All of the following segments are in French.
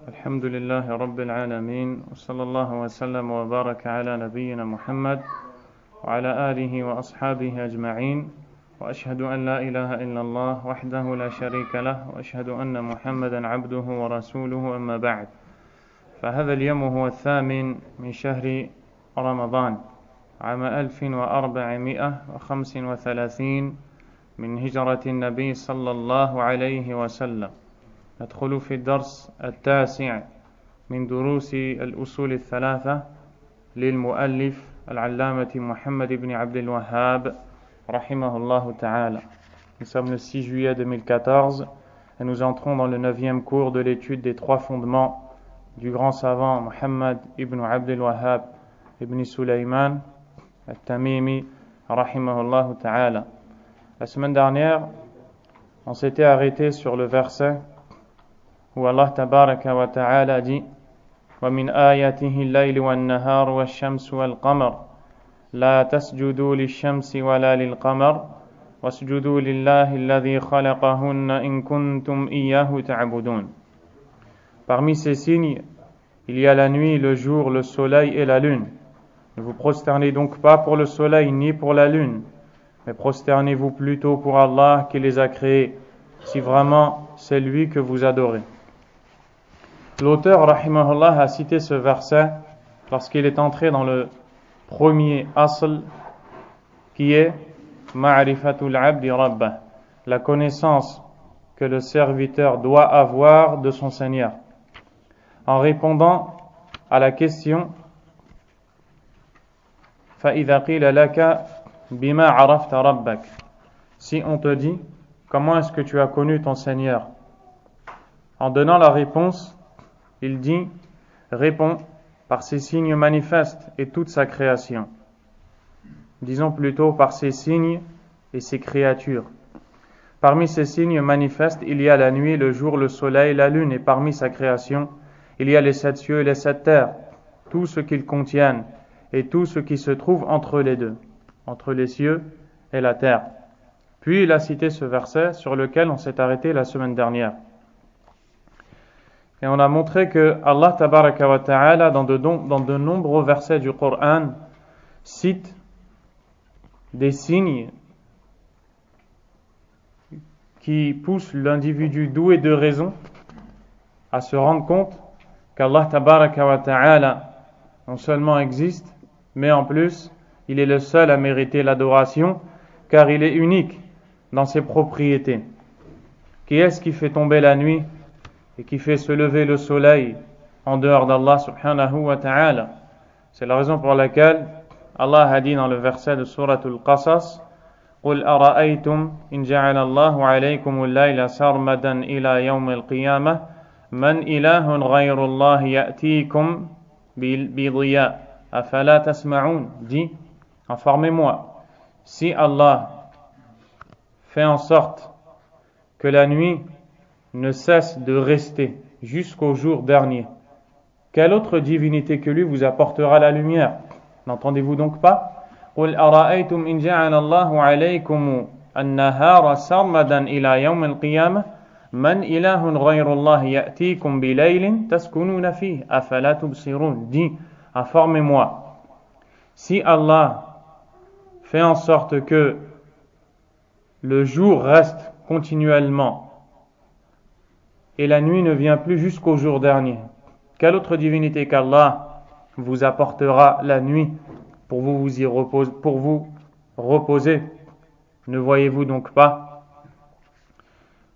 الحمد لله رب العالمين وصلى الله وسلم وبارك على نبينا محمد وعلى آله وأصحابه أجمعين وأشهد أن لا إله إلا الله وحده لا شريك له وأشهد أن محمدا عبده ورسوله أما بعد فهذا اليوم هو الثامن من شهر رمضان عام 1435 من هجرة النبي صلى الله عليه وسلم. ندخل في الدرس التاسع من دروس الأصول الثلاثة للمؤلف العلامة محمد بن عبد الوهاب رحمه الله ta'ala. Nous sommes le 6 juillet 2014 et nous entrons dans le 9e cours de l'étude des trois fondements du grand savant Muhammad ibn Abd al-Wahhab ibn Sulaiman al-Tamimi rahimahullah ta'ala. La semaine dernière, on s'était arrêté sur le verset où Allah tabaraka wa ta'ala dit وَمِنْ آيَاتِهِ اللَّيْلُ وَالنَّهَارُ وَالشَّمْسُ وَالْقَمَرُ لَا تَسْجُدُوا لِلشَّمْسِ وَلَا لِلْقَمَرِ وَاسْجُدُوا لِلَّهِ الَّذِي خَلَقَهُنَّ إِن كُنتُمْ إِيَّاهُ تَعْبُدُونَ. Parmi ces signes, il y a la nuit, le jour, le soleil et la lune. Ne vous prosternez donc pas pour le soleil ni pour la lune, mais prosternez-vous plutôt pour Allah qui les a créés, si vraiment c'est lui que vous adorez. L'auteur, rahimahullah, a cité ce verset lorsqu'il est entré dans le premier asl qui est ma'rifatul abdi rabbah, la connaissance que le serviteur doit avoir de son Seigneur. En répondant à la question فَإِذَا قِيلَ لَكَ بِمَا عَرَفْتَ رَبَّكَ, si on te dit comment est-ce que tu as connu ton Seigneur, en donnant la réponse, il dit, réponds par ses signes manifestes et toute sa création. Disons plutôt par ses signes et ses créatures. Parmi ces signes manifestes, il y a la nuit, le jour, le soleil, la lune, et parmi sa création, il y a les 7 cieux et les 7 terres, tout ce qu'ils contiennent et tout ce qui se trouve entre les deux, entre les cieux et la terre. Puis il a cité ce verset sur lequel on s'est arrêté la semaine dernière. Et on a montré que Allah tabaraka wa ta'ala dans de nombreux versets du Coran cite des signes qui poussent l'individu doué de raison à se rendre compte qu'Allah tabaraka wa ta'ala non seulement existe, mais en plus il est le seul à mériter l'adoration car il est unique dans ses propriétés. Qui est-ce qui fait tomber la nuit et qui fait se lever le soleil en dehors d'Allah subhanahu wa ta'ala? C'est la raison pour laquelle Allah a dit dans le verset de Surat Al-Qasas قُلْ أَرَأَيْتُمْ إِنْ جَعَلَ اللَّهُ عَلَيْكُمُ اللَّيْلَ سَرْمَدًا إِلَى يَوْمِ الْقِيَامَةِ مَنْ إِلَهٌ غَيْرُ اللَّهِ يَأْتِيكُمْ بِضِيَاءٍ أَفَلَا تَسْمَعُونَ. Dit, informez-moi, si Allah fait en sorte que la nuit ne cesse de rester jusqu'au jour dernier, quelle autre divinité que lui vous apportera la lumière? N'entendez-vous donc pas? قُلْ أَرَأَيْتُمْ إِنْ جَعَلَ اللَّهُ عَلَيْكُمُ النَّهَارَ سَرْمَدًا إِلَى يَوْمِ الْقِيَامَةِ مَنْ إِلَهٌ غَيْرُ اللَّهِ يَأْتِيكُمْ بِلَيْلٍ تَسْكُنُونَ فِيهِ أَفَلَا تُبْصِرُونَ. Dit, informez-moi, si Allah fait en sorte que le jour reste continuellement et la nuit ne vient plus jusqu'au jour dernier, quelle autre divinité qu'Allah vous apportera la nuit pour vous reposer? Ne voyez-vous donc pas?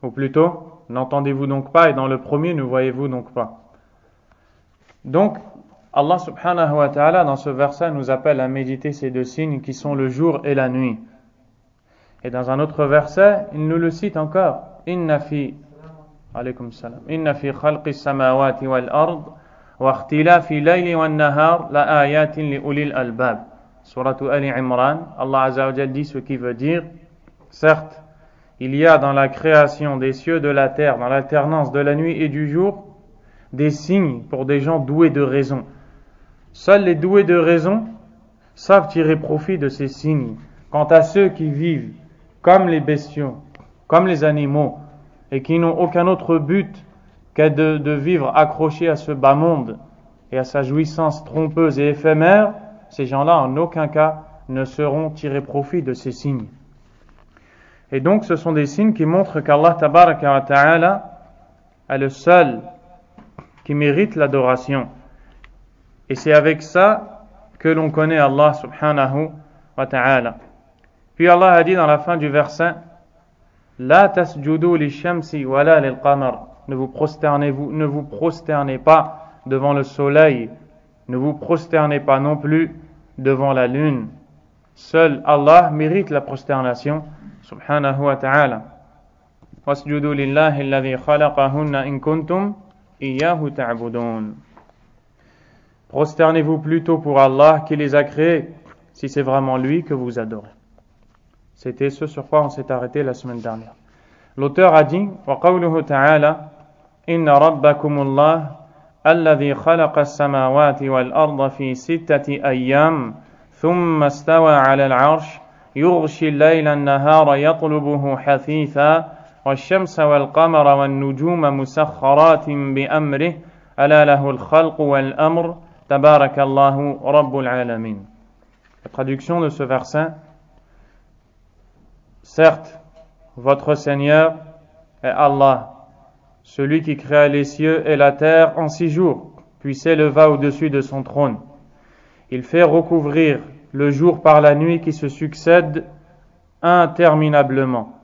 Ou plutôt, n'entendez-vous donc pas? Et dans le premier, ne voyez-vous donc pas? Donc, Allah subhanahu wa ta'ala dans ce verset nous appelle à méditer ces deux signes qui sont le jour et la nuit. Et dans un autre verset, il nous le cite encore. Inna fi khalqi samawati wal ard wa ikhtilafi layli wan nahar la ayatin li ulil albab. Suratu Ali Imran, Allah Azza wa Jalla dit ce qui veut dire, certes, il y a dans la création des cieux, de la terre, dans l'alternance de la nuit et du jour, des signes pour des gens doués de raison. Seuls les doués de raison savent tirer profit de ces signes. Quant à ceux qui vivent comme les bestiaux, comme les animaux, et qui n'ont aucun autre but qu'est de vivre accroché à ce bas monde et à sa jouissance trompeuse et éphémère, ces gens-là en aucun cas ne seront tirés profit de ces signes. Et donc ce sont des signes qui montrent qu'Allah tabaraka wa ta'ala est le seul qui mérite l'adoration. Et c'est avec ça que l'on connaît Allah subhanahu wa ta'ala. Puis Allah a dit dans la fin du verset: La tasjudu lishamsi wala lilqamar. Ne vous prosternez pas devant le soleil, ne vous prosternez pas non plus devant la lune. Seul Allah mérite la prosternation subhanahu wa ta'ala. Wasjudu lillahi alladhi khalaqahunna in kuntum iyyahu ta'budun. Prosternez-vous plutôt pour Allah qui les a créés, si c'est vraiment lui que vous adorez. C'était ce sur quoi on s'est arrêté la semaine dernière. L'auteur a dit: Wa qawluhu ta'ala Inna rabbakumullah alladhi khalaqa as-samawati wal arda fi sittati ayyam thumma istawa 'ala al-'arsh yughshi al-layla an-nahara yatlubuhu hathitha wash-shamsa wal-qamara wan-nujuma musakhkharatin bi-amrihi ala lahu al-khalqu wal-amr tabarakallahu rabbul 'alamin. La traduction de ce verset: Certes, votre Seigneur est Allah, celui qui créa les cieux et la terre en 6 jours, puis s'éleva au-dessus de son trône. Il fait recouvrir le jour par la nuit qui se succèdent interminablement.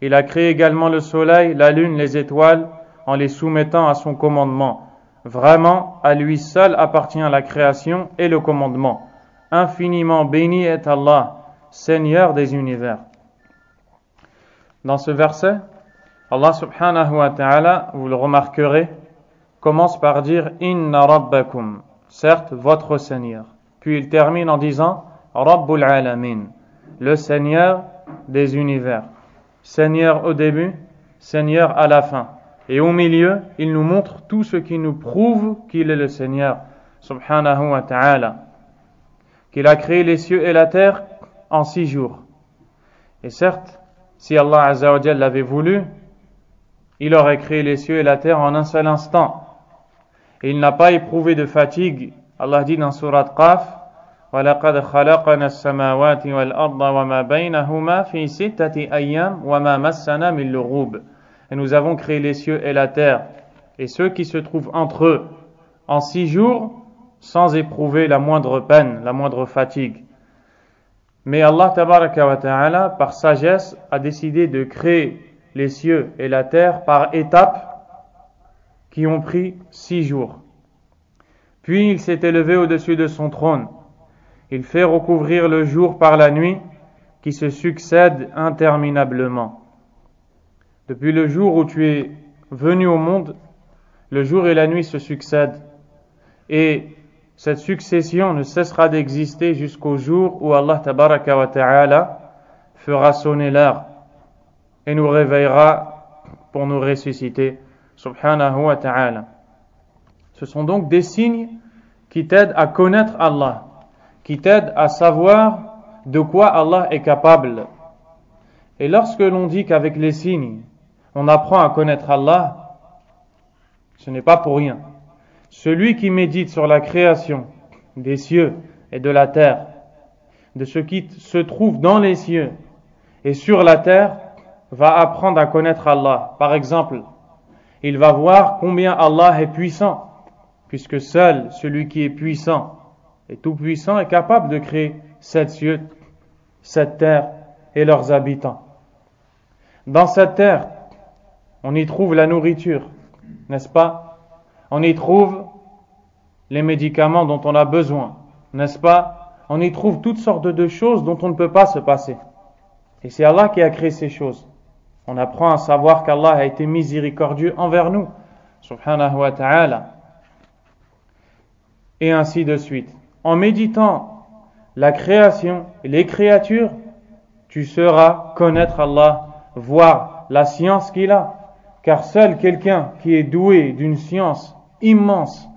Il a créé également le soleil, la lune, les étoiles, en les soumettant à son commandement. Vraiment, à lui seul appartient la création et le commandement. Infiniment béni est Allah, Seigneur des univers. Dans ce verset, Allah subhanahu wa ta'ala, vous le remarquerez, commence par dire « Inna rabbakum », certes votre Seigneur. Puis il termine en disant « Rabbul alamin », le Seigneur des univers. Seigneur au début, Seigneur à la fin. Et au milieu, il nous montre tout ce qui nous prouve qu'il est le Seigneur subhanahu wa ta'ala, qu'il a créé les cieux et la terre en 6 jours. Et certes, si Allah Azza wa Jalla l'avait voulu, il aurait créé les cieux et la terre en un seul instant. Et il n'a pas éprouvé de fatigue. Allah dit dans Surat Qaf: وَلَقَدْ خَلَقْنَا السَّمَاوَاتِ وَالْأَرْضَ وَمَا بَيْنَهُمَا فِي 6 أَيَّامٍ وَمَا مَسَّنَا مِن لُغُوبٍ. Et nous avons créé les cieux et la terre et ceux qui se trouvent entre eux en 6 jours sans éprouver la moindre peine, la moindre fatigue. Mais Allah tabaraka wa ta'ala, par sagesse, a décidé de créer les cieux et la terre par étapes qui ont pris 6 jours. Puis il s'est élevé au-dessus de son trône. Il fait recouvrir le jour par la nuit qui se succèdent interminablement. Depuis le jour où tu es venu au monde, le jour et la nuit se succèdent. Et cette succession ne cessera d'exister jusqu'au jour où Allah tabaraka wa ta'ala fera sonner l'heure et nous réveillera pour nous ressusciter subhanahu wa ta'ala. Ce sont donc des signes qui t'aident à connaître Allah, qui t'aident à savoir de quoi Allah est capable. Et lorsque l'on dit qu'avec les signes, on apprend à connaître Allah, ce n'est pas pour rien. Celui qui médite sur la création des cieux et de la terre, de ce qui se trouve dans les cieux et sur la terre, va apprendre à connaître Allah. Par exemple, il va voir combien Allah est puissant, puisque seul celui qui est puissant et tout puissant est capable de créer 7 cieux, 7 terres et leurs habitants. Dans cette terre, on y trouve la nourriture, n'est-ce pas? On y trouve les médicaments dont on a besoin, n'est-ce pas? On y trouve toutes sortes de choses dont on ne peut pas se passer. Et c'est Allah qui a créé ces choses. On apprend à savoir qu'Allah a été miséricordieux envers nous, subhanahu wa ta'ala. Et ainsi de suite. En méditant la création et les créatures, tu sauras connaître Allah, voir la science qu'il a. Car seul quelqu'un qui est doué d'une science immense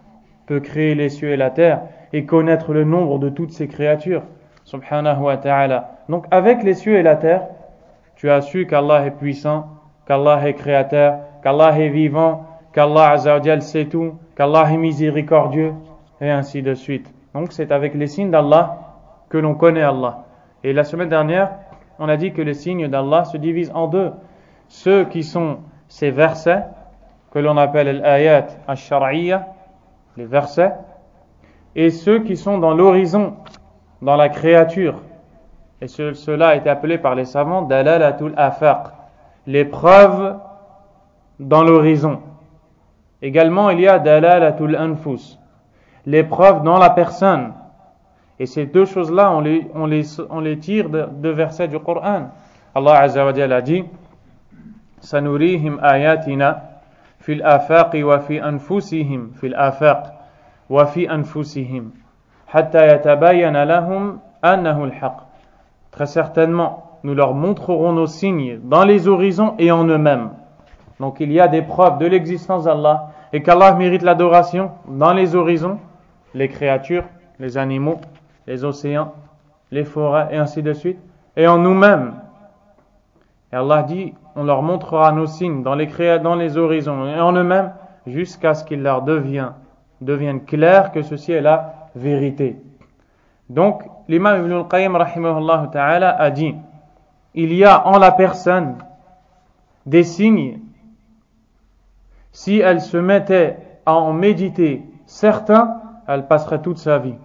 peut créer les cieux et la terre et connaître le nombre de toutes ces créatures, subhanahu wa ta'ala. Donc avec les cieux et la terre, tu as su qu'Allah est puissant, qu'Allah est créateur, qu'Allah est vivant qu'Allah Azza wa Jal sait tout, qu'Allah est miséricordieux, et ainsi de suite. Donc c'est avec les signes d'Allah que l'on connaît Allah. Et la semaine dernière, on a dit que les signes d'Allah se divisent en deux. Ceux qui sont ces versets, que l'on appelle l'ayat al-shar'iyya, les versets, et ceux qui sont dans l'horizon, dans la créature. Et cela a été appelé par les savants dalalatul afaq, les preuves dans l'horizon. Également, il y a dalalatul anfus, les preuves dans la personne. Et ces deux choses-là, on les tire de versets du Coran. Allah Azza wa Jalla a dit sanurihim ayatina fil afaq wa fi anfusihim fil afaq wa fi anfusihim hatta yatabayyana lahum annahu al-haq. Très certainement, nous leur montrerons nos signes dans les horizons et en eux-mêmes. Donc il y a des preuves de l'existence d'Allah et qu'Allah mérite l'adoration dans les horizons, les créatures, les animaux, les océans, les forêts et ainsi de suite, et en nous-mêmes. Et Allah dit, on leur montrera nos signes dans les horizons et en eux-mêmes jusqu'à ce qu'il leur devienne clair que ceci est la vérité. Donc, l'imam Ibn al-Qayyim rahimahullah ta'ala a dit, il y a en la personne des signes, si elle se mettait à en méditer certains, elle passerait toute sa vie.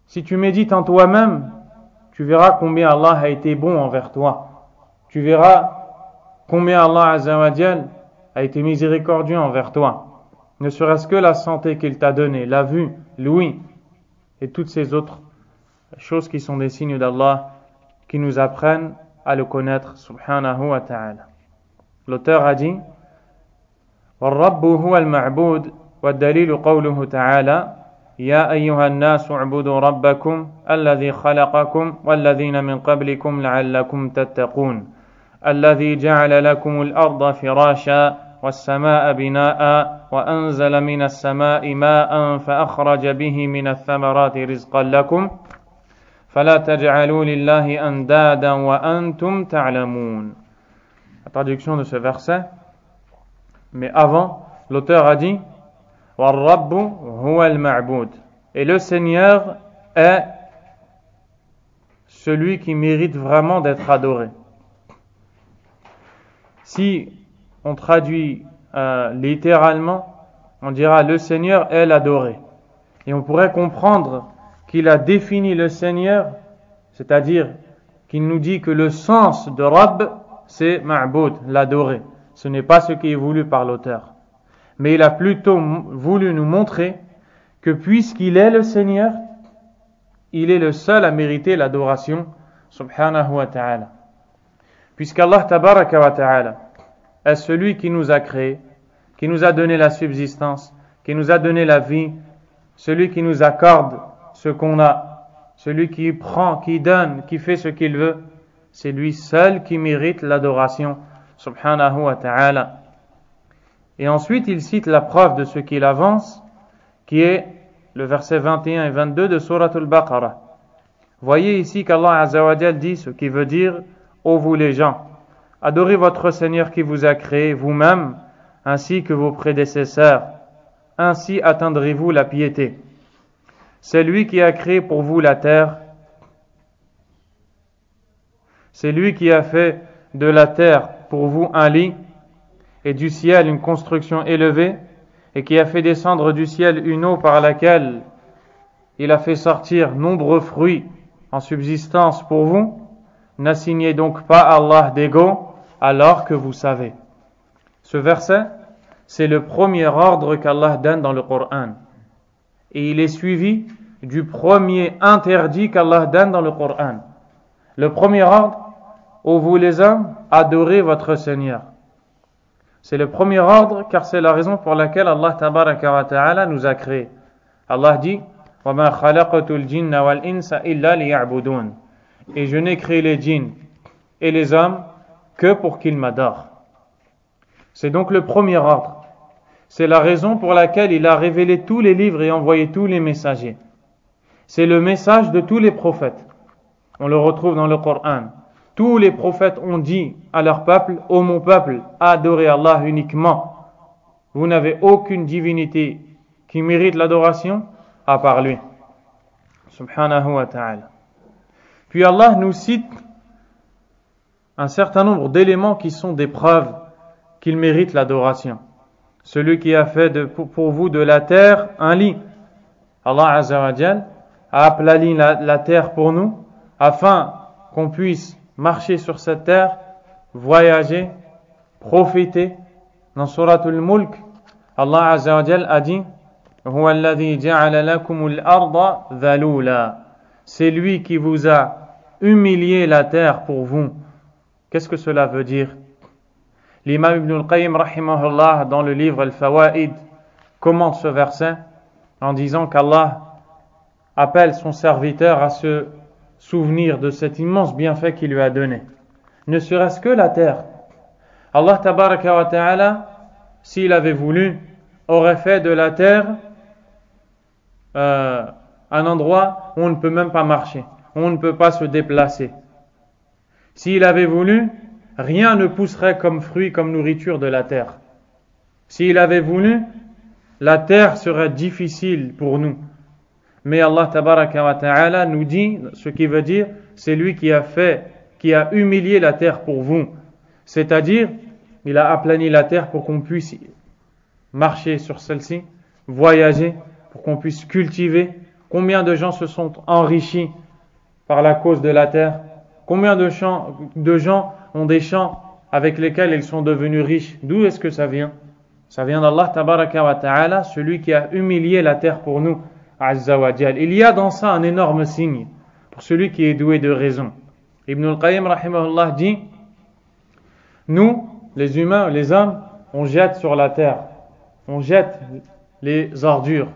Si tu médites en toi-même, tu verras combien Allah a été bon envers toi. Tu verras combien Allah Azza wa Jal a été miséricordieux envers toi. Ne serait-ce que la santé qu'il t'a donnée, la vue, l'ouïe, et toutes ces autres choses qui sont des signes d'Allah qui nous apprennent à le connaître subhanahu wa ta'ala. L'auteur a dit وَالرَّبُّ هُوَ الْمَعْبُودُ وَالدَّلِيلُ قَوْلُهُ تَعَالَى يَا أَيُّهَا النَّاسُ اعْبُدُوا رَبَّكُمْ الَّذِي خَلَقَكُمْ وَالَّذِينَ مِنْ قَبْلِكُمْ لَعَلَّكُمْ تَتَّقُونَ الَّذِي جَعَلَ لَكُمُ الْأَرْضَ فِرَاشًا والسماء بناء وأنزل من السماء ماء فأخرج به من الثمرات رزقا لكم فلا تجعلوا لله أندادا وأنتم تعلمون. La traduction de ce verset, mais avant, l'auteur a dit وَالرَّبُّ هُوَ الْمَعْبُودُ, et le Seigneur est celui qui mérite vraiment d'être adoré. Si on traduit littéralement, on dira le Seigneur est l'adoré. Et on pourrait comprendre qu'il a défini le Seigneur, c'est-à-dire qu'il nous dit que le sens de Rabb, c'est Ma'boud, l'adoré. Ce n'est pas ce qui est voulu par l'auteur. Mais il a plutôt voulu nous montrer que puisqu'il est le Seigneur, il est le seul à mériter l'adoration, subhanahu wa ta'ala. Puisqu'Allah tabaraka wa ta'ala est celui qui nous a créés, qui nous a donné la subsistance, qui nous a donné la vie, celui qui nous accorde ce qu'on a, celui qui prend, qui donne, qui fait ce qu'il veut, c'est lui seul qui mérite l'adoration, subhanahu wa ta'ala. Et ensuite, il cite la preuve de ce qu'il avance, qui est le verset 21 et 22 de Surat al-Baqarah. Voyez ici qu'Allah Azza wa Jal dit ce qui veut dire « Ô vous les gens, adorez votre Seigneur qui vous a créé vous-même, ainsi que vos prédécesseurs. Ainsi atteindrez-vous la piété. C'est lui qui a créé pour vous la terre. C'est lui qui a fait de la terre pour vous un lit, et du ciel une construction élevée, et qui a fait descendre du ciel une eau par laquelle il a fait sortir nombreux fruits en subsistance pour vous. N'assignez donc pas à Allah d'égaux, alors que vous savez. Ce verset, c'est le premier ordre qu'Allah donne dans le Coran. Et il est suivi du premier interdit qu'Allah donne dans le Coran. Le premier ordre, ô vous les hommes, adorez votre Seigneur. C'est le premier ordre car c'est la raison pour laquelle Allah tabaraka wa ta'ala nous a créés. Allah dit وَمَا خَلَقْتُ الْجِنَّ وَالْإِنسَ إِلَّا لِيَعْبُدُونَ. Et je n'ai créé les djinns et les hommes que pour qu'ils m'adorent. C'est donc le premier ordre. C'est la raison pour laquelle il a révélé tous les livres et envoyé tous les messagers. C'est le message de tous les prophètes. On le retrouve dans le Coran. Tous les prophètes ont dit à leur peuple, ô mon peuple, adorez Allah uniquement. Vous n'avez aucune divinité qui mérite l'adoration à part lui. Subhanahu wa ta'ala. Puis Allah nous cite un certain nombre d'éléments qui sont des preuves qu'il mérite l'adoration. Celui qui a fait pour vous de la terre un lit. Allah Azza wa Jal a aplani la terre pour nous afin qu'on puisse marcher sur cette terre, voyager, profiter. Dans Suratul Mulk, Allah Azza wa Jal a dit Huwa alladhi ja'ala lakumul arda dhalula. C'est lui qui vous a humilié la terre pour vous. Qu'est-ce que cela veut dire? L'imam Ibn al-Qayyim rahimahullah dans le livre Al-Fawaid commente ce verset en disant qu'Allah appelle son serviteur à se souvenir de cet immense bienfait qu'il lui a donné. Ne serait-ce que la terre. Allah tabaraka wa ta'ala, s'il avait voulu, aurait fait de la terre un endroit où on ne peut même pas marcher, où on ne peut pas se déplacer. S'il avait voulu, rien ne pousserait comme fruit, comme nourriture de la terre. S'il avait voulu, la terre serait difficile pour nous. Mais Allah tabaraka wa ta'ala nous dit, ce qui veut dire, c'est lui qui a humilié la terre pour vous. C'est-à-dire, il a aplani la terre pour qu'on puisse marcher sur celle-ci, voyager, pour qu'on puisse cultiver. Combien de gens se sont enrichis par la cause de la terre? Combien de gens ont des champs avec lesquels ils sont devenus riches? D'où est-ce que ça vient? Ça vient d'Allah tabaraka wa ta'ala, celui qui a humilié la terre pour nous, Azza wa Jal. Il y a dans ça un énorme signe pour celui qui est doué de raison. Ibn al-Qayyim rahimahullah dit, nous, les humains, les hommes, on jette sur la terre, on jette les ordures.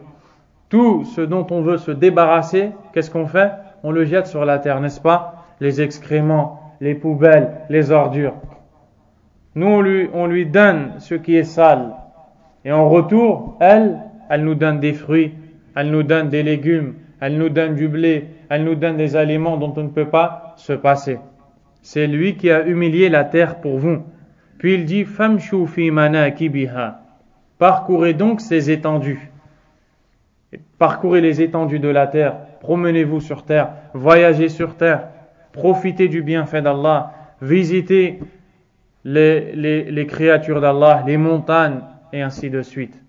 Tout ce dont on veut se débarrasser, qu'est-ce qu'on fait? On le jette sur la terre, n'est-ce pas? Les excréments, les poubelles, les ordures. Nous, on lui donne ce qui est sale. Et en retour, elle nous donne des fruits, elle nous donne des légumes, elle nous donne du blé, elle nous donne des aliments dont on ne peut pas se passer. C'est lui qui a humilié la terre pour vous. Puis il dit, Famshu fi manakibiha. Parcourez donc ces étendues. Parcourez les étendues de la terre, promenez-vous sur terre, voyagez sur terre, profitez du bienfait d'Allah, visitez les créatures d'Allah, les montagnes, et ainsi de suite.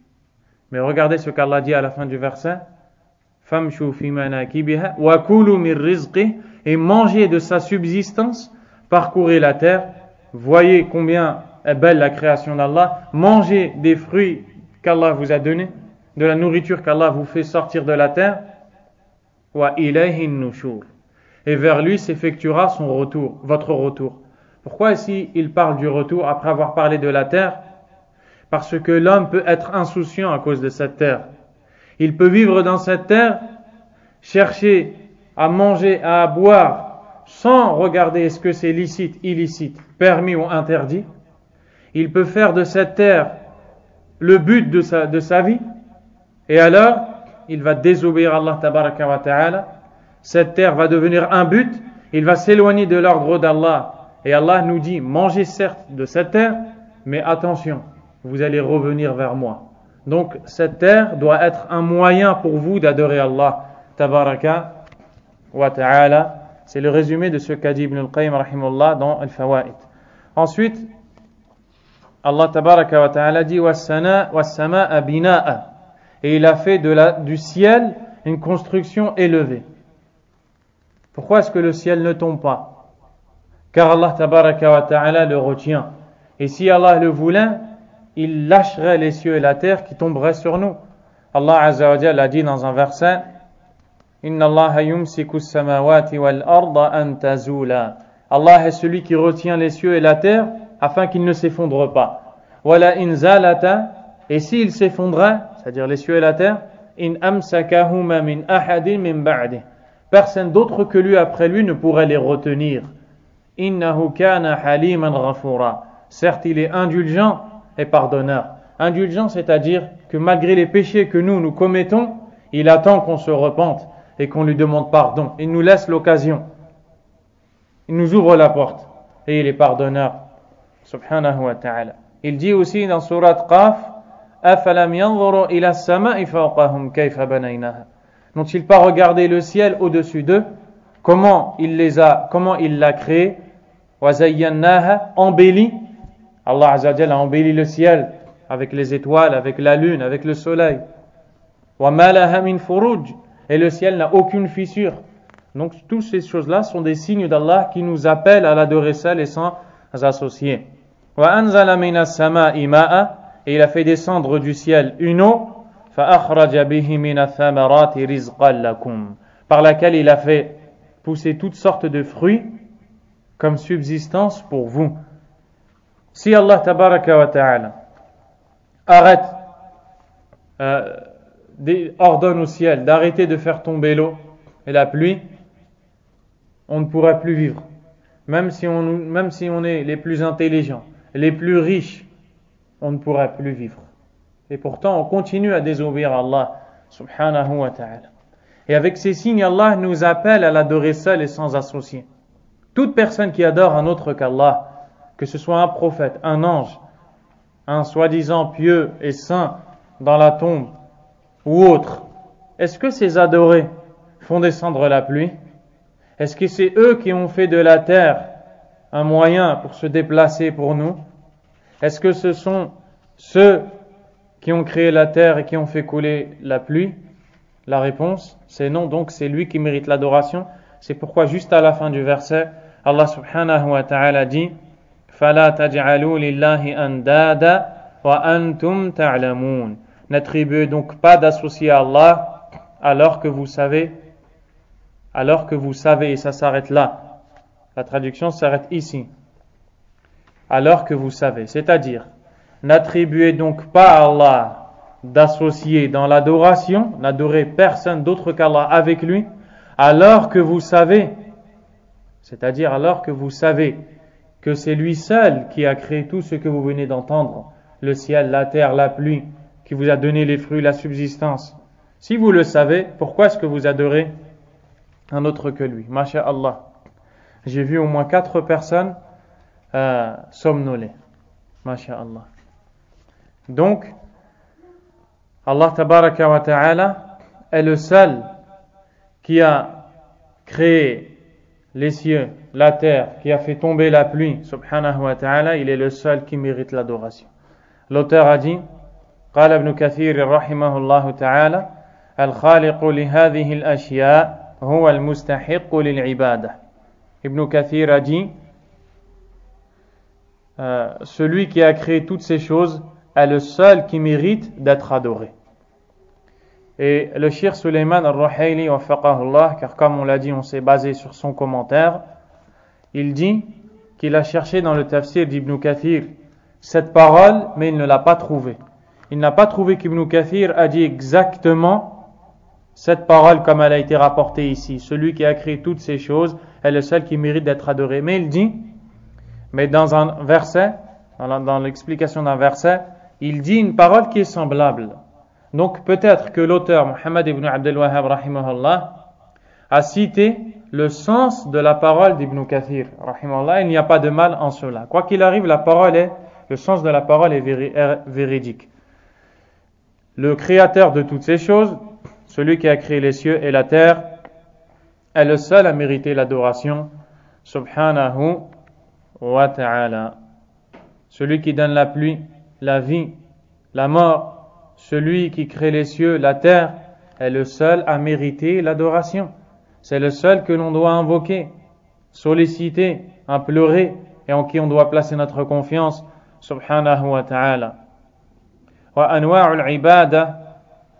Mais regardez ce qu'Allah dit à la fin du verset. Famshu fi manakibiha wa kulu min rizqi, et mangez de sa subsistance, parcourez la terre, voyez combien est belle la création d'Allah, mangez des fruits qu'Allah vous a donnés, de la nourriture qu'Allah vous fait sortir de la terre, wa ilayhin nushur, et vers lui s'effectuera son retour, votre retour. Pourquoi ici il parle du retour après avoir parlé de la terre? Parce que l'homme peut être insouciant à cause de cette terre. Il peut vivre dans cette terre, chercher à manger, à boire, sans regarder est-ce que c'est licite, illicite, permis ou interdit. Il peut faire de cette terre le but de sa vie, et alors il va désobéir à Allah tabaraka wa ta'ala. Cette terre va devenir un but, il va s'éloigner de l'ordre d'Allah. Et Allah nous dit, mangez certes de cette terre, mais attention, vous allez revenir vers moi. Donc cette terre doit être un moyen pour vous d'adorer Allah tabaraka wa ta'ala. C'est le résumé de ce qu'a dit Ibn al-Qayyim rahimahullah dans Al-Fawaid. Ensuite, Allah tabaraka wa ta'ala dit was-sama'a bina'a, et il a fait du ciel une construction élevée. Pourquoi est-ce que le ciel ne tombe pas? Car Allah tabaraka wa ta'ala le retient. Et si Allah le voulait, il lâcherait les cieux et la terre qui tomberaient sur nous. Allah azza wa jalla a dit dans un verset, Inna Allah yumsiku as-samawati wal arda an tazula. Allah est celui qui retient les cieux et la terre afin qu'ils ne s'effondrent pas. Wala in zalata, et s'ils s'effondraient, c'est-à-dire les cieux et la terre, in amsakahuma min ahadin min ba'di, personne d'autre que lui après lui ne pourrait les retenir. Innahu kana haliman ghafura. Certes, il est indulgent et pardonneur. Indulgent, c'est-à-dire que malgré les péchés que nous commettons, il attend qu'on se repente et qu'on lui demande pardon. Il nous laisse l'occasion. Il nous ouvre la porte et il est pardonneur. Subhanahu wa ta'ala. Il dit aussi dans Surat Qaf, أَفَلَمْ يَنْظُرُوا إِلَى السَّمَاءِ فَوْقَهُمْ كَيْفَ بَنَيْنَاهَا. N'ont-ils pas regardé le ciel au-dessus d'eux? Comment il l'a créé? وَزَيَّنَّاهَا, embelli. Allah Azza wa Jalla a embelli le ciel avec les étoiles, avec la lune, avec le soleil. وَمَا لَهَا مِنْ فُرُوجٍ, et le ciel n'a aucune fissure. Donc toutes ces choses-là sont des signes d'Allah qui nous appellent à l'adorer seul et sans associer. وَأَنزَلَ مِنَ السَّمَاءِ مَاءً, et il a fait descendre du ciel une eau, فَأَخْرَجَ بِهِ مِنَ الثَّمَرَاتِ رِزْقًا لَكُمْ, par laquelle il a fait pousser toutes sortes de fruits comme subsistance pour vous. Si Allah tabaraka wa ta'ala ordonne au ciel d'arrêter de faire tomber l'eau et la pluie, on ne pourra plus vivre. Même si on est les plus intelligents, les plus riches, on ne pourra plus vivre. Et pourtant, on continue à désobéir à Allah subhanahu wa ta'ala. Et avec ces signes, Allah nous appelle à l'adorer seul et sans associé. Toute personne qui adore un autre qu'Allah, que ce soit un prophète, un ange, un soi-disant pieux et saint dans la tombe ou autre, est-ce que ces adorés font descendre la pluie? Est-ce que c'est eux qui ont fait de la terre un moyen pour se déplacer pour nous? Est-ce que ce sont ceux qui ont créé la terre et qui ont fait couler la pluie? La réponse, c'est non, donc c'est lui qui mérite l'adoration. C'est pourquoi juste à la fin du verset, Allah subhanahu wa ta'ala dit فَلَا تَجْعَلُوا لِلَّهِ أَنْدَادًا وَأَنْتُمْ تَعْلَمُونَ. N'attribuez donc pas d'associé à Allah alors que vous savez, et ça s'arrête là. La traduction s'arrête ici. Alors que vous savez, c'est-à-dire, n'attribuez donc pas à Allah d'associer dans l'adoration, n'adorez personne d'autre qu'Allah avec lui, alors que vous savez, c'est-à-dire alors que vous savez que c'est lui seul qui a créé tout ce que vous venez d'entendre, le ciel, la terre, la pluie, qui vous a donné les fruits, la subsistance. Si vous le savez, pourquoi est-ce que vous adorez un autre que lui? Masha'Allah. J'ai vu au moins 4 personnes somnoler. Masha'Allah. Donc, Allah tabaraka wa ta'ala est le seul qui a créé les cieux, la terre, qui a fait tomber la pluie, subhanahu wa ta'ala, il est le seul qui mérite l'adoration. L'auteur a dit, قال ابن كثير رحمه الله تعالى الخالق لهذه الأشياء هو المستحق للعبادة. Ibn Kathir a dit, celui qui a créé toutes ces choses est le seul qui mérite d'être adoré. Et le Cheikh Suleiman al-Ruhayli, wafaqahullah, car comme on l'a dit, on s'est basé sur son commentaire, il dit qu'il a cherché dans le tafsir d'Ibn Kathir cette parole, mais il ne l'a pas trouvée. Il n'a pas trouvé qu'Ibn Kathir a dit exactement cette parole comme elle a été rapportée ici. Celui qui a créé toutes ces choses est le seul qui mérite d'être adoré. Mais il dit, mais dans un verset, dans l'explication d'un verset, il dit une parole qui est semblable. Donc peut-être que l'auteur Muhammad ibn Abdul Wahhab rahimahullah a cité le sens de la parole d'Ibn Kathir rahimahullah. Il n'y a pas de mal en cela. Quoi qu'il arrive, le sens de la parole est véridique. Le créateur de toutes ces choses, celui qui a créé les cieux et la terre, est le seul à mériter l'adoration, subhanahu wa ta'ala. Celui qui donne la pluie, la vie, la mort, celui qui crée les cieux, la terre, est le seul à mériter l'adoration. C'est le seul que l'on doit invoquer, solliciter, implorer, et en qui on doit placer notre confiance, subhanahu wa ta'ala. وأنواع العبادة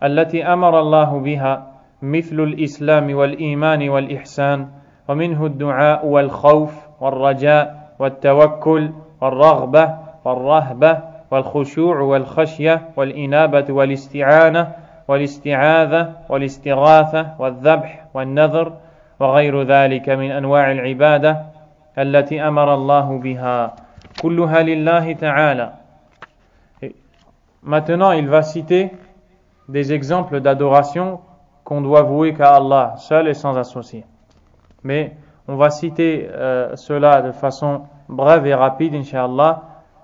التي أمر الله بها مثل الإسلام والإيمان والإحسان ومنه الدعاء والخوف والرجاء والتوكل والرغبة والرهبة والخشوع والخشية والإنابة والاستعانة والاستعاذة والاستغاثة والذبح والنذر وغير ذلك من أنواع العبادة التي أمر الله بها كلها لله تعالى. Maintenant, il va citer des exemples d'adoration qu'on doit vouer qu'à Allah, seul et sans associé. Mais on va citer cela de façon brève et rapide, Inch'Allah,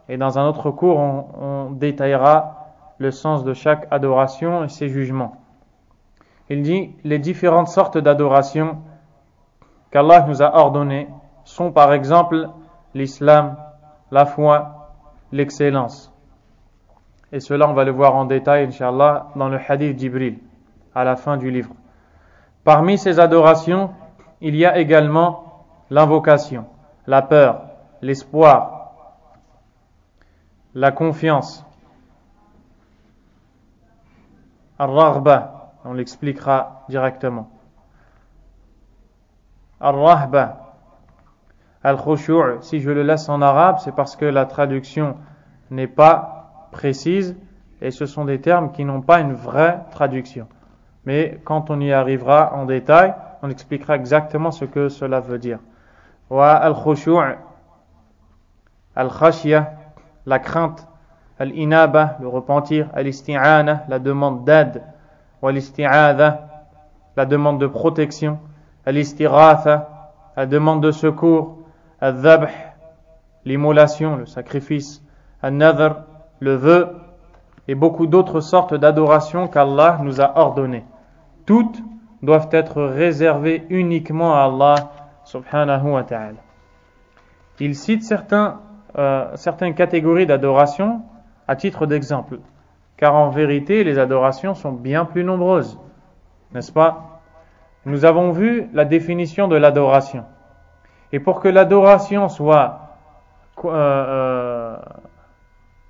et dans un autre cours, on détaillera le sens de chaque adoration et ses jugements. Il dit, les différentes sortes d'adoration qu'Allah nous a ordonnées sont par exemple l'islam, la foi, l'excellence. Et cela, on va le voir en détail, Inch'Allah, dans le hadith d'Jibril, à la fin du livre. Parmi ces adorations, il y a également l'invocation, la peur, l'espoir, la confiance, al-raghba, on l'expliquera directement, al-rahba, al-khushu', si je le laisse en arabe, c'est parce que la traduction n'est pas précise et ce sont des termes qui n'ont pas une vraie traduction. Mais quand on y arrivera en détail, on expliquera exactement ce que cela veut dire. Wa al-khushu', al-khashya, la crainte, al-inaba, le repentir, al-isti'ana, la demande d'aide, wa al-isti'adha, la demande de protection, al-istighatha, la demande de secours, al-dhabh, l'immolation, le sacrifice, al-nadhr, le vœu, et beaucoup d'autres sortes d'adorations qu'Allah nous a ordonnées. Toutes doivent être réservées uniquement à Allah subhanahu wa ta'ala. Il cite certaines catégories d'adoration à titre d'exemple, car en vérité les adorations sont bien plus nombreuses, n'est-ce pas? Nous avons vu la définition de l'adoration, et pour que l'adoration soit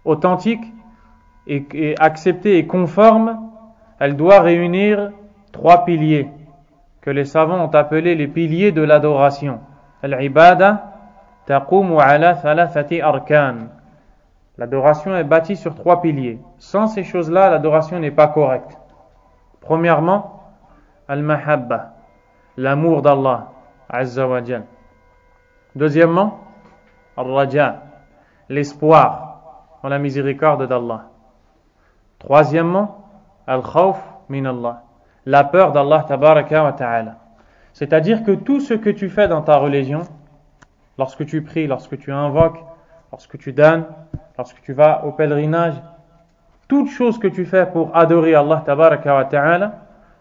authentique et acceptée et conforme, elle doit réunir 3 piliers que les savants ont appelés les piliers de l'adoration. Al-ibada taqumu ala thalathati arkan. L'adoration est bâtie sur 3 piliers. Sans ces choses-là, l'adoration n'est pas correcte. Premièrement, al-mahabba, l'amour d'Allah azza wa jal. Deuxièmement, al-raja, l'espoir en la miséricorde d'Allah. Troisièmement, al-khawf min Allah, la peur d'Allah tabaraka wa ta'ala. C'est-à-dire que tout ce que tu fais dans ta religion, lorsque tu pries, lorsque tu invoques, lorsque tu donnes, lorsque tu vas au pèlerinage, toute chose que tu fais pour adorer Allah tabaraka wa ta'ala,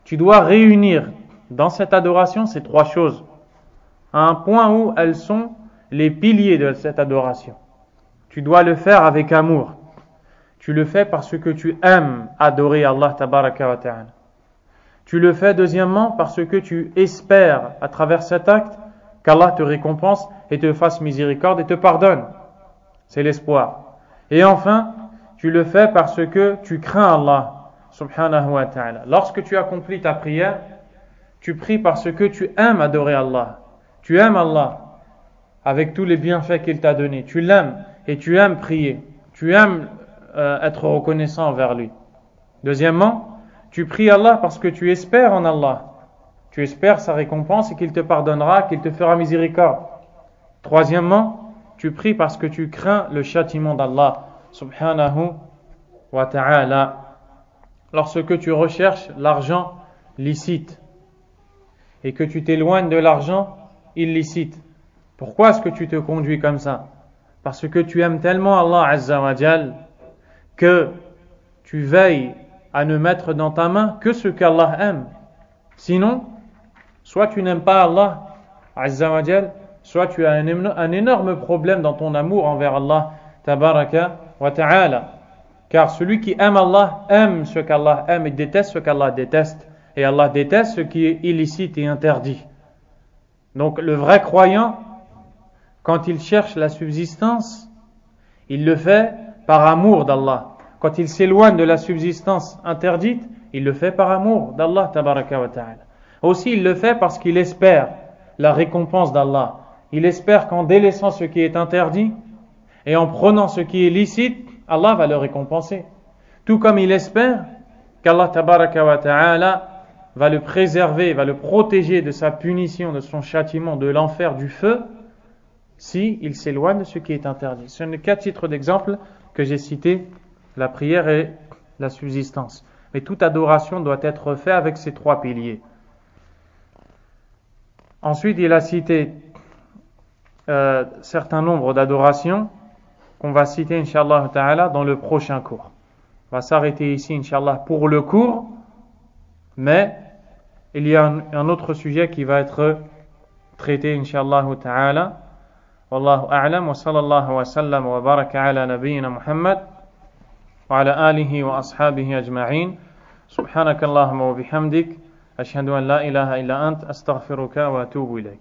tu dois réunir dans cette adoration ces 3 choses, à un point où elles sont les piliers de cette adoration. Tu dois le faire avec amour. Tu le fais parce que tu aimes adorer Allah tabaraka wa ta'ala. Tu le fais deuxièmement parce que tu espères à travers cet acte qu'Allah te récompense et te fasse miséricorde et te pardonne. C'est l'espoir. Et enfin, tu le fais parce que tu crains Allah subhanahu wa ta'ala. Lorsque tu accomplis ta prière, tu pries parce que tu aimes adorer Allah. Tu aimes Allah avec tous les bienfaits qu'il t'a donnés. Tu l'aimes et tu aimes prier. Tu aimes être reconnaissant envers lui. Deuxièmement, tu pries Allah parce que tu espères en Allah. Tu espères sa récompense et qu'il te pardonnera, qu'il te fera miséricorde. Troisièmement, tu pries parce que tu crains le châtiment d'Allah subhanahu wa ta'ala. Lorsque tu recherches l'argent licite et que tu t'éloignes de l'argent illicite, pourquoi est-ce que tu te conduis comme ça? Parce que tu aimes tellement Allah azza wa jal que tu veilles à ne mettre dans ta main que ce qu'Allah aime. Sinon, soit tu n'aimes pas Allah azza wa jal, soit tu as un énorme problème dans ton amour envers Allah tabaraka wa ta'ala. Car celui qui aime Allah aime ce qu'Allah aime et déteste ce qu'Allah déteste. Et Allah déteste ce qui est illicite et interdit. Donc le vrai croyant, quand il cherche la subsistance, il le fait par amour d'Allah. Quand il s'éloigne de la subsistance interdite, il le fait par amour d'Allah tabaraka wa ta'ala. Aussi il le fait parce qu'il espère la récompense d'Allah. Il espère qu'en délaissant ce qui est interdit et en prenant ce qui est licite, Allah va le récompenser. Tout comme il espère qu'Allah tabaraka wa ta'ala va le préserver, va le protéger de sa punition, de son châtiment, de l'enfer, du feu, si il s'éloigne de ce qui est interdit. Ce n'est qu'à titre d'exemple que j'ai cité la prière et la subsistance. Mais toute adoration doit être faite avec ces 3 piliers. Ensuite, il a cité certain nombre d'adorations qu'on va citer, Inch'Allah ta'ala, dans le prochain cours. va s'arrêter ici, Inch'Allah, pour le cours. Mais il y a un autre sujet qui va être traité, Inch'Allah ta'ala. Wallahu a'lam, wa sallallahu wa sallam wa baraka ala nabiyyina Muhammad wa ala alihi wa ashabihi ajma'in. Subhanakallahumma wa bihamdik. Ashhadu an la ilaha illa ant, astaghfiruka wa atubu ilayk.